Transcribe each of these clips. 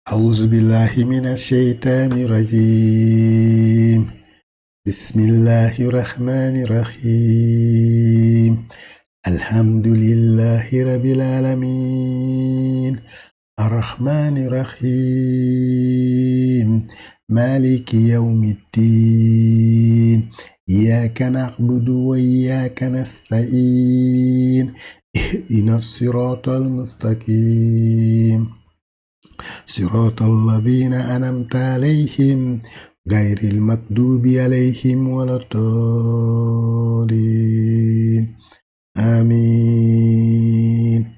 أعوذ بالله من الشيطان الرجيم بسم الله الرحمن الرحيم الحمد لله رب العالمين الرحمن الرحيم مالك يوم الدين إياك نعبد وإياك نستعين اهدنا الصراط المستقيم صراط الذين أنعمت عليهم غير المغضوب عليهم ولا الضالين آمين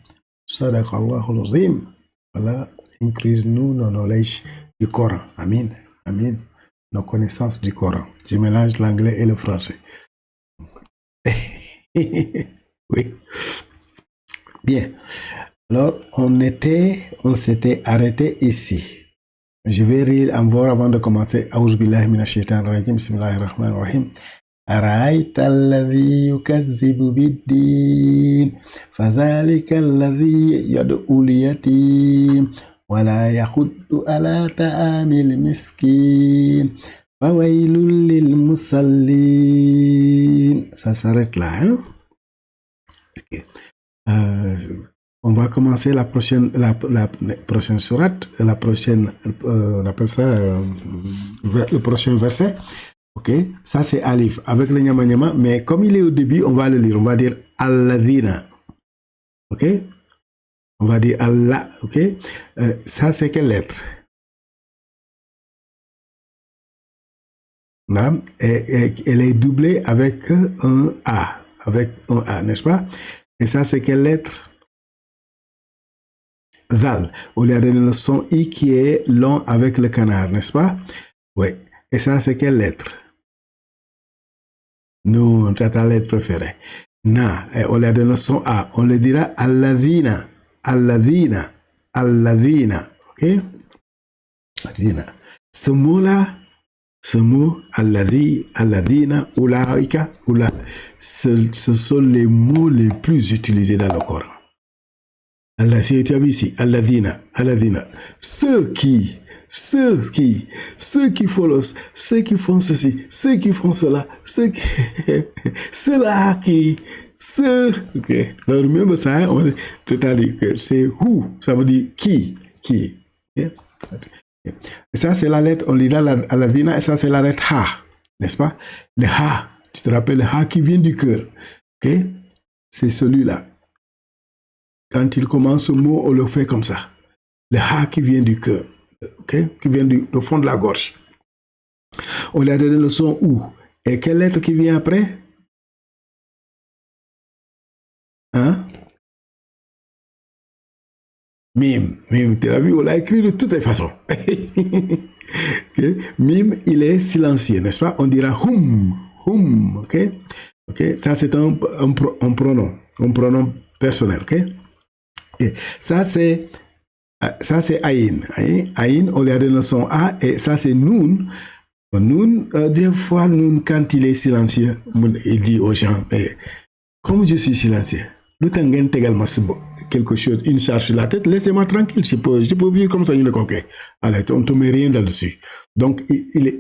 صدق الله العظيم. Allah increase-nous nos knowledge du Coran. Amin. Amin. Nos connaissances du Coran. Je mélange l'anglais et le français. Oui. Bien. Alors, on s'était arrêté ici. Je vais lire encore avant de commencer. A'ouz billahi minash shaitanir rajim. Bismillahir rahmanir rahim. أرأيت الذي يكذب بالدين فذلك الذي يدعو اليتيم ولا يحض على طعام المسكين فويل للمصلين. Ça s'arrête là, hein? Okay. On va commencer la prochaine sourate, on appelle ça le prochain verset. Ok, ça c'est Alif avec le Nyama Nyama, mais comme il est au début, on va le lire. On va dire Alladhina. Ok, on va dire Allah. Ok, ça c'est quelle lettre? Non? Elle est doublée avec un A, n'est-ce pas? Et ça c'est quelle lettre? Zal. On lui a donné le son I qui est long avec le canard, n'est-ce pas? Oui. Et ça c'est quelle lettre? Non, c'est ta lettre préférée. Na, on lui a donné le son A. On le dira Alladhina. Alladhina. Alladhina. Ok? Alladhina. Ce mot-là, Alladhi, Alladhina, Ulaika, ce sont les mots les plus utilisés dans le Coran. Allah, si tu as vu ici, Alladhina, Alladhina. Ceux qui font ceux qui font ceci, ceux qui font cela, ceux-là qui, ok. Donc, remember ça, c'est-à-dire que c'est who, ça veut dire qui. Okay? Et ça, c'est la lettre, on lit là, Alladhina, et ça, c'est la lettre Ha, n'est-ce pas? Le Ha, tu te rappelles, le Ha qui vient du cœur, ok? C'est celui-là. Quand il commence ce mot, on le fait comme ça. Le Ha qui vient du cœur. Okay? Qui vient du fond de la gorge. On lui a donné le son OU. Et quelle lettre qui vient après? Hein? Mim. Mim, tu l'as vu, on l'a écrit de toutes les façons. Okay? Mim, il est silencieux, n'est-ce pas? On dira hum. Ok? Ça, c'est un pronom personnel. Ok? Et ça, c'est Aïn. Aïn, on lui a donné le son A, et ça, c'est Noun. Noun, des fois, Noun, quand il est silencieux, il dit aux gens, comme je suis silencieux, le temps également quelque chose, une charge sur la tête, laissez-moi tranquille, je peux vivre comme ça, une coquille. Alors, on ne te met rien là-dessus. Donc,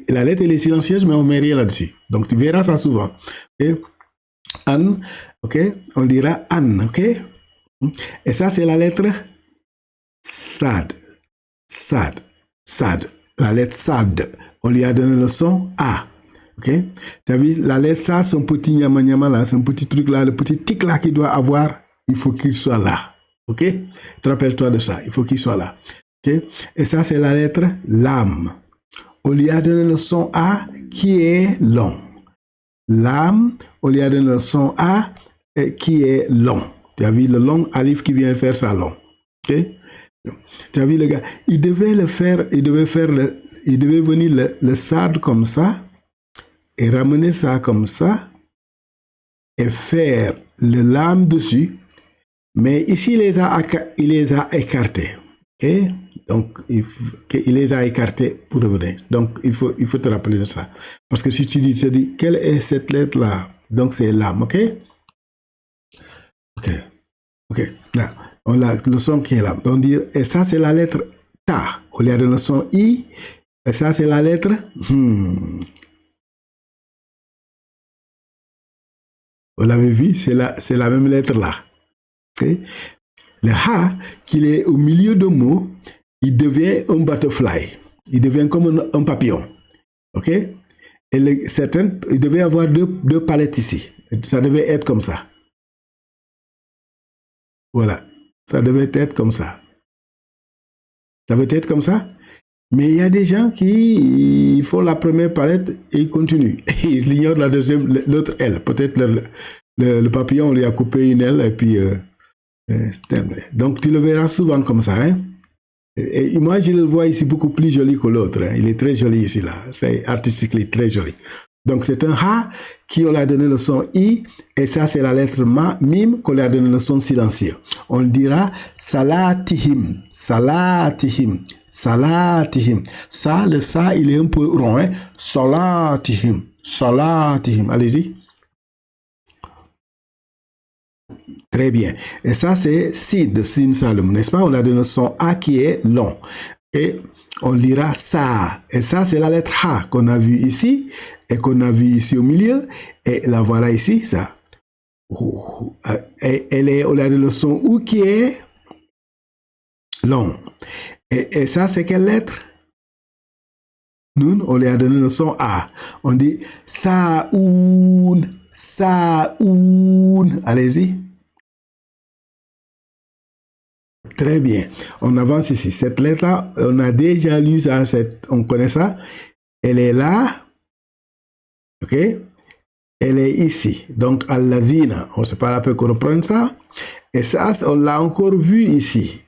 la lettre, elle est silencieuse, mais on ne met rien là-dessus. Donc, tu verras ça souvent. Okay? Anne, ok? On dira Anne, ok? Et ça, c'est la lettre Sad. La lettre Sad. On lui a donné le son A. Ok? Tu as vu, la lettre Sad, son petit nyama là, son petit truc là, le petit tic là qu'il doit avoir, il faut qu'il soit là. Ok? Tu rappelles-toi de ça, il faut qu'il soit là. Ok? Et ça, c'est la lettre Lam. On lui a donné le son A qui est long. Lam, on lui a donné le son A qui est long. Tu as vu le long alif qui vient faire ça long. Ok? Tu as vu le gars, il devait venir le sad comme ça et ramener ça comme ça et faire le lam dessus, mais ici il les a écartés. Okay? Donc il les a écartés pour revenir. Donc il faut te rappeler de ça. Parce que si tu dis, quelle est cette lettre là? Donc c'est lam, ok? Là. On a le son qui est là. Donc, et ça, c'est la lettre Ta. au lieu de le son I, et ça c'est la lettre Vous l'avez vu, c'est la même lettre là. Okay? Le Ha, qu'il est au milieu de mots, il devient un butterfly. Il devient comme un papillon. OK? Et il devait y avoir deux palettes ici. Ça devait être comme ça. Voilà. Ça devait être comme ça. Ça devait être comme ça. Mais il y a des gens qui font la première palette et ils continuent. Ils ignorent la deuxième, l'autre aile. Peut-être le papillon, on lui a coupé une aile et puis... donc tu le verras souvent comme ça. Hein? Et moi, je le vois ici beaucoup plus joli que l'autre. Hein? Il est très joli ici, là. C'est artistiquement très joli. Donc, c'est un Ha qui on lui a donné le son I. Et ça, c'est la lettre Mim qu'on lui a donné le son silencieux. On dira Salatihim. Salatihim. Salatihim. Ça, le ça, il est un peu rond. Hein? Salatihim. Salatihim. Allez-y. Très bien. Et ça, c'est Sid, Sin Salum, n'est-ce pas? On a donné le son A qui est long. Et on lira ça. Et ça, c'est la lettre Ha qu'on a vue ici et qu'on a vue ici au milieu. Et la voilà ici, ça. Et on a donné le son U qui est long. Et ça, c'est quelle lettre? Nun, on lui a donné le son A. On dit Saoun, Saoun. Allez-y. Très bien. On avance ici. Cette lettre-là, on a déjà lu ça, on connaît ça. Elle est là. OK? Elle est ici. Donc, Al-Lavina. On ne sait pas la peu qu'on reprenne ça. Et ça, on l'a encore vu ici.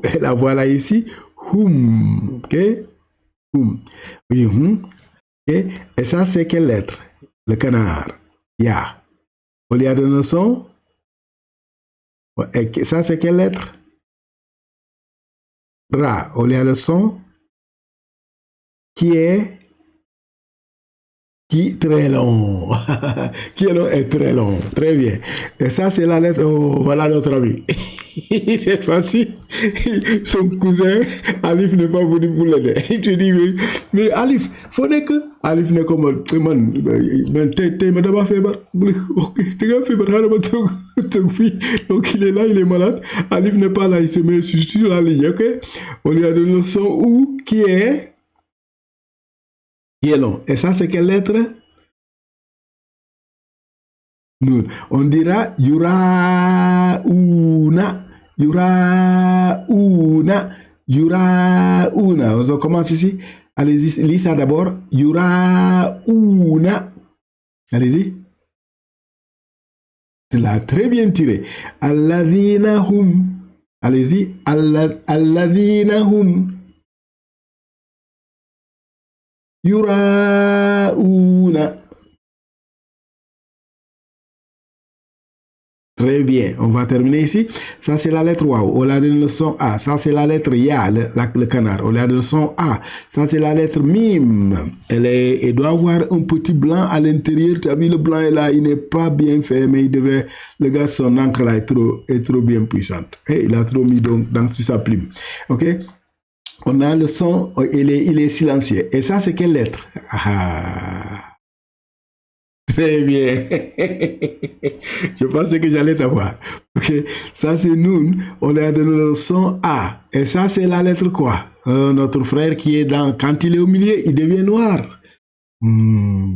Et la voilà ici. Hum. OK? Hum. Oui, hum. OK? Et ça, c'est quelle lettre? Le canard. Ya. On lui a donné le son. Et ça, c'est quelle lettre? Ra, on lui a le son qui est très long. Qui est long et très long. Très bien. Et ça, c'est la lettre. Oh, voilà notre ami. Cette fois-ci, son cousin, Alif n'est pas venu pour l'aider. Il te dit, mais Alif, faudrait que. Alif n'est comme man, t'es madame Fébar. Ok, t'es un Fébar, donc il est là, il est malade. Alif n'est pas là, il se met sur la ligne, ok? On lui a donné le son ou qui est long. Et ça, c'est quelle lettre? Nun. On dira Yura Una. Yura Una. Yura Una. On commence ici. Allez-y, lis ça d'abord. Yura Una. Allez-y. Tu l'as très bien tiré. Alladhina hum. Allez-y. Alladhina hum. Yurauna. Très bien, on va terminer ici. Ça, c'est la lettre Waouh. On a donné le son A. Ça, c'est la lettre Ya, le canard. On a donné le son A. Ça, c'est la lettre Mim. Elle doit avoir un petit blanc à l'intérieur. Tu as vu, le blanc est là. Il n'est pas bien fait, mais le gars, son encre là est trop bien puissante. Et il a trop mis dans sa plume. OK? On a le son, il est silencieux. Et ça, c'est quelle lettre? Ah. Très bien. Je pensais que j'allais t'avoir. Okay. Ça, c'est Nun. On a donné le son A. Et ça, c'est la lettre quoi? Notre frère qui est quand il est au milieu, il devient noir. Aïn.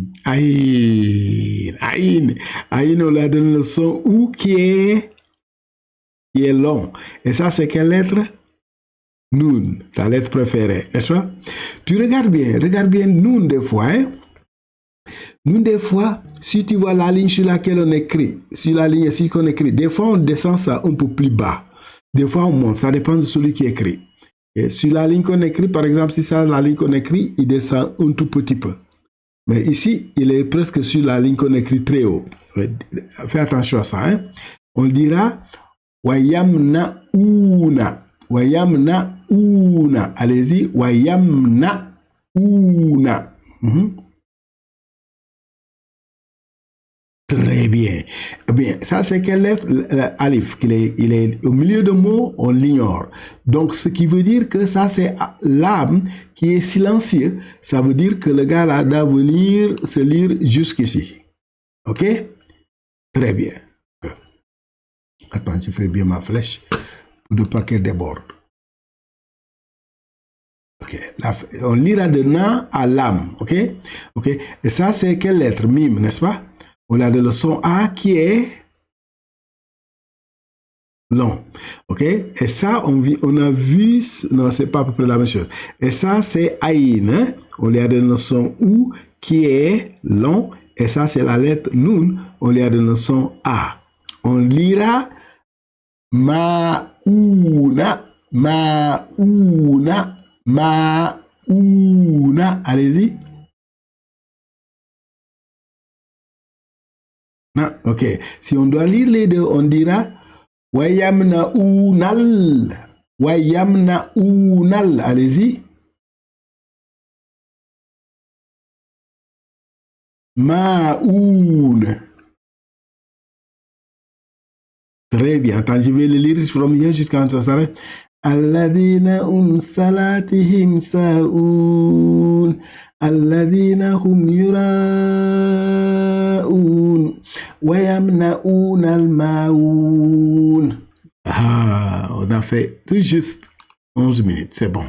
Aïn. Aïn, on a donné le son U qui est long. Et ça, c'est quelle lettre? Nun, ta lettre préférée, n'est-ce pas? Tu regarde bien Nun des fois. Hein? Nun des fois, si tu vois la ligne sur laquelle on écrit, sur la ligne ici qu'on écrit, des fois on descend ça un peu plus bas. Des fois on monte, ça dépend de celui qui écrit. Et sur la ligne qu'on écrit, par exemple, si c'est la ligne qu'on écrit, il descend un tout petit peu. Mais ici, il est presque sur la ligne qu'on écrit très haut. Fais attention à ça. Hein? On dira Wayamna Una. Wayamna Una. Allez-y. Wayamna Una. Très bien. Eh bien, ça c'est quelle lettre? Alif. Il est au milieu de mots, on l'ignore. Donc, ce qui veut dire que ça c'est l'âme qui est silencieux. Ça veut dire que le gars là doit venir se lire jusqu'ici. Ok? Très bien. Attends, je fais bien ma flèche pour ne pas qu'elle déborde. Ok, on lira de na à l'âme, ok? Ok, et ça c'est quelle lettre? Mime, n'est-ce pas? On a le son A qui est long, ok? Et ça, on a vu, non, c'est pas à peu près la même chose. Et ça c'est Aïn, hein? On a le son OU qui est long, et ça c'est la lettre Nun, on a le son A. On lira Maouna, Maouna, Maouna. Allez-y. Non, ok. Si on doit lire les deux, on dira Wayamna Ounal. Wayamna Ounal. Allez-y. Maoun. Très bien. Attends, je vais le lire from here jusqu'à ce ça. Alladina salatihim sa'un. Alladina yura'un. Wayamna'un al-ma'un. Ah, on a fait tout juste 11 minutes. C'est bon.